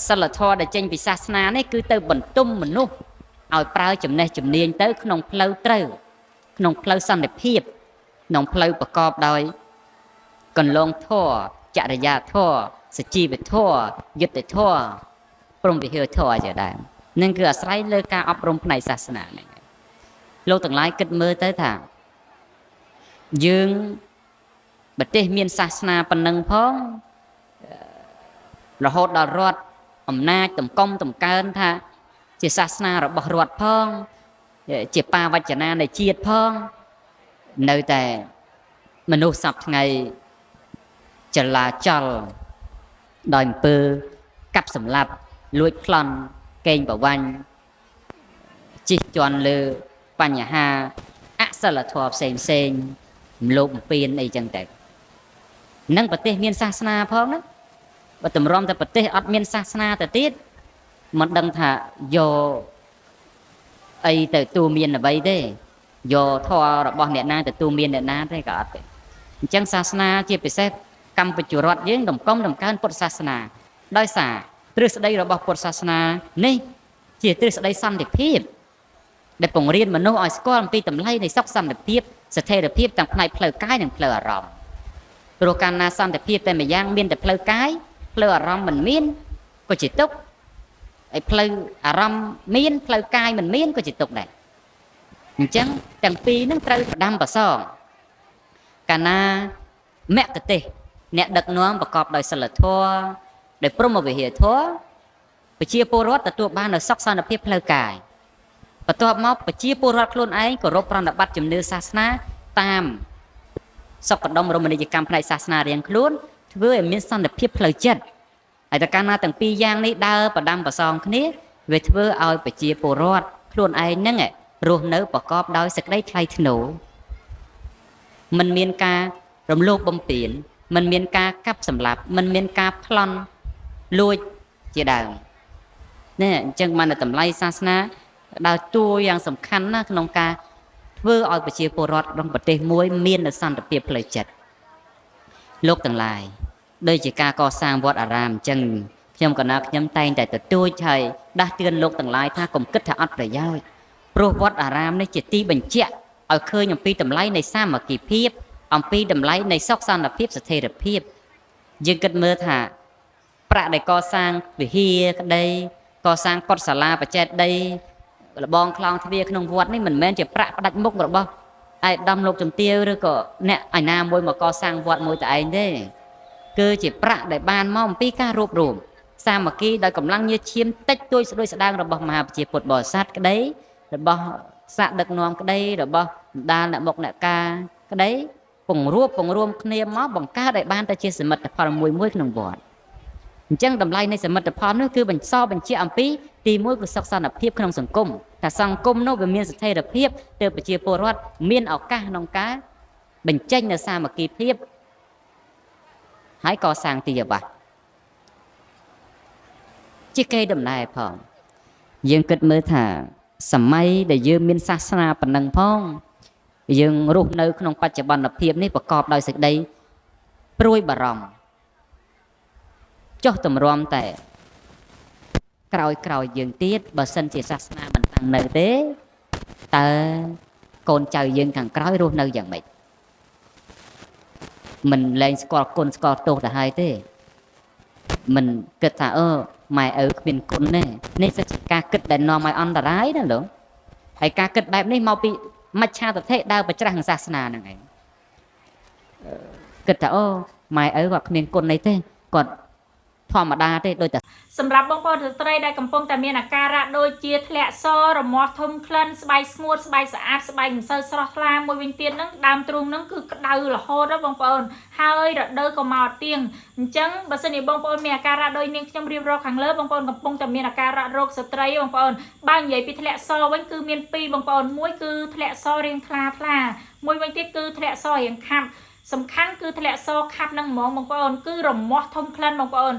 សិលធម៌ដែលចេញពីសាសនានេះគឺទៅបន្ទុំមនុស្សឲ្យប្រើចំណេះជំនាញទៅក្នុងផ្លូវត្រូវក្នុងផ្លូវសន្តិភាពក្នុងផ្លូវប្រកបដោយកន្លងធម៌ចរិយាធម៌សជីវធម៌យុត្តិធម៌ព្រហ្មវិហារធម៌ជាដើមនឹងគឺអាស្រ័យលើការអប់រំផ្នែកសាសនានេះលោកទាំងឡាយគិតមើលទៅថាយើងប្រទេសមានសាសនាប៉ុណ្ណឹងផងរហូតដល់រដ្ឋអំណាចតម្កុំតម្កើងថាជាសាសនារបស់រដ្ឋផងជាបាវចនានៃជាតិផងនៅតែមនុស្សសពថ្ងៃចលាចលដោយអំពើកាប់សម្លាប់លួចប្លន់កេងប្រវ័ញ្ចជិះជាន់លើបញ្ហាអសិលធម៌ផ្សេងលោកបំពេញអីចឹងទៅនឹងប្រទេសមានសាសនាផងណាបើតម្រាំតែប្រទេសអត់មានសាសនាទៅទៀតមិនដឹងថាយកអីទៅទូមានអ្វីទេយកធម៌របស់អ្នកណាទៅទូមានអ្នកណាទេក៏អត់ទេអញ្ចឹងសាសនាជាពិសេសកម្ពុជារដ្ឋយើងតម្កុំតម្កើងពុទ្ធសាសនាដោយសារទ្រឹស្ដីរបស់ពុទ្ធសាសនានេះជាទ្រឹស្ដីសន្តិភាពដែលបង្រៀនមនុស្សឲ្យស្គាល់អំពីតម្លៃនៃសុខសន្តិភាពស្ថិរភាពទាំងផ្នែកផ្លូវកាយនិងផ្លូវអារម្មណ៍ព្រោះកាលណាសន្តិភាពតែម្យ៉ាងមានតែផ្លូវកាយផ្លូវអារម្មណ៍មិនមានក៏ជាទុក្ខហើយផ្លូវអារម្មណ៍មានផ្លូវកាយមិនមានក៏ជាទុក្ខដែរអញ្ចឹងទាំងពីរនឹងត្រូវផ្ដាំប្រសងកាលណាមគ្គទេសអ្នកដឹកនាំប្រកបដោយសិលធម៌ដោយព្រហ្មវិហារធម៌ប្រជាពលរដ្ឋទទួលបាននូវសុខសន្តិភាពផ្លូវកាយបន្ទាប់មកប្រជាពលរដ្ឋខ្លួនឯងគោរពប្រណិប័តជំនឿសាសនាតាមសុខដុមរមណីយកម្មផ្នែកសាសនារៀងខ្លួនធ្វើឲ្យមានសន្តិភាពផ្លូវចិត្តហើយតែកាលណាទាំងពីរយ៉ាងនេះដើរប្រដាំប្រសងគ្នាវាធ្វើឲ្យប្រជាពលរដ្ឋខ្លួនឯងហ្នឹងរស់នៅប្រកបដោយសេចក្តីថ្លៃថ្នូរមិនមានការរំលោភបំពានមិនមានការកាប់សម្លាប់មិនមានការប្លន់លួចជាដើមនេះអញ្ចឹងបានតែតម្លៃសាសនាដើរតួយ៉ាងសំខាន់ណាស់ក្នុងការធ្វើឲ្យប្រជាពលរដ្ឋក្នុងប្រទេសមួយមាននូវសន្តិភាពផ្លូវចិត្តលោកទាំងឡាយដូចជាការកសាងវត្តអារាមអញ្ចឹងខ្ញុំកណាខ្ញុំតែងតែទទូចហើយដាស់តឿនលោកទាំងឡាយថាកុំគិតថាអត់ប្រយោជន៍ព្រោះវត្តអារាមនេះជាទីបញ្ជាក់ឲ្យឃើញអំពីតម្លៃនៃសាមគ្គីភាពអំពីតម្លៃនៃសុខសន្តិភាពស្ថិរភាពយើងគិតមើលថាប្រាក់ដែលកសាងវិហារក្តីកសាងកុដិសាលាបច្ចេកដីលបងខ្លងទ្វារក្នុងវត្តនេះមិនមែនជាប្រាក់ផ្ដាច់មុខរបស់ឯកឧត្តមលោកជំទាវឬក៏អ្នកឯណាមួយមកកសាងវត្តមួយតែឯងទេគឺជាប្រាក់ដែលបានមកអំពីការរួបរวมសាមគ្គីដោយកម្លាំងញើសឈាមតិចតួចស្ដួយស្ដាងរបស់មហាប្រជាពុទ្ធបរិស័ទក្តីរបស់សាកដឹកនាំក្តីរបស់បណ្ដាលអ្នកមុខអ្នកការក្តីពង្រួមគ្នាមកបង្កើតឲ្យបានទៅជាសមិទ្ធផលមួយក្នុងវត្តអញ្ចឹងតម្លៃនៃសមិទ្ធផលនោះគឺបញ្ជាក់អំពីទីមួយគឺសុខសន្តិភាពក្នុងសង្គមថាសង្គមនោះវាមានស្ថិរភាពទើបប្រជាពលរដ្ឋមានឱកាសក្នុងការបញ្ចេញនូវសាមគ្គីភាពហើយកសាងទីអាវាសជាកេរដំណែលផងយើងគិតមើលថាសម័យដែលយើងមានសាសនាប៉ុណ្ណឹងផងយើងរស់នៅក្នុងបច្ចុប្បន្នភាពនេះប្រកបដោយសេចក្តីព្រួយបារម្ភចុះទម្រាំតែក្រោយយើងទៀតបើសិនជាសាសនាមិនតាំងនៅទេតើកូនចៅយើងខាងក្រោយរស់នៅយ៉ាងម៉េចមិនលែងស្គាល់គុណស្គាល់ទោសទៅហើយទេមិនគិតថាម៉ែឪគ្មានគុណទេនេះជាការគិតដែលនាំឲ្យអន្តរាយណាលោកហើយការគិតបែបនេះមកពីមច្ឆាទិដ្ឋិដើរប្រច្រាស់នឹងសាសនាហ្នឹងឯងគិតថាម៉ែឪគាត់គ្មានគុណអីទេគាត់ធម្មតាទេដូចតែសម្រាប់បងប្អូនស្ត្រីដែលកំពុងតែមានអាការៈដូចជាធ្លាក់សរមាស់ធំក្លិនស្បែកស្ងួតស្បែកស្អាតស្បែកមិនសូវស្រស់ថ្លាមួយវិញទៀតហ្នឹងដើមទ្រូងហ្នឹងគឺក្តៅរហូតដល់បងប្អូនហើយរដូវក៏មកទៀងអញ្ចឹងបើសិនជាបងប្អូនមានអាការៈដូចនាងខ្ញុំរៀបរាប់ខាងលើបងប្អូនកំពុងតែមានអាការៈរោគស្ត្រីបងប្អូនបើនិយាយពីធ្លាក់សរវិញគឺមានពីរបងប្អូនមួយគឺធ្លាក់សររាងថ្លាមួយវិញទៀតគឺធ្លាក់សររាងខាប់សំខាន់គឺធ្លាក់សរខាប់នឹងហ្មងបងប្អូនគឺរមាស់ធំក្លិនបងប្អូន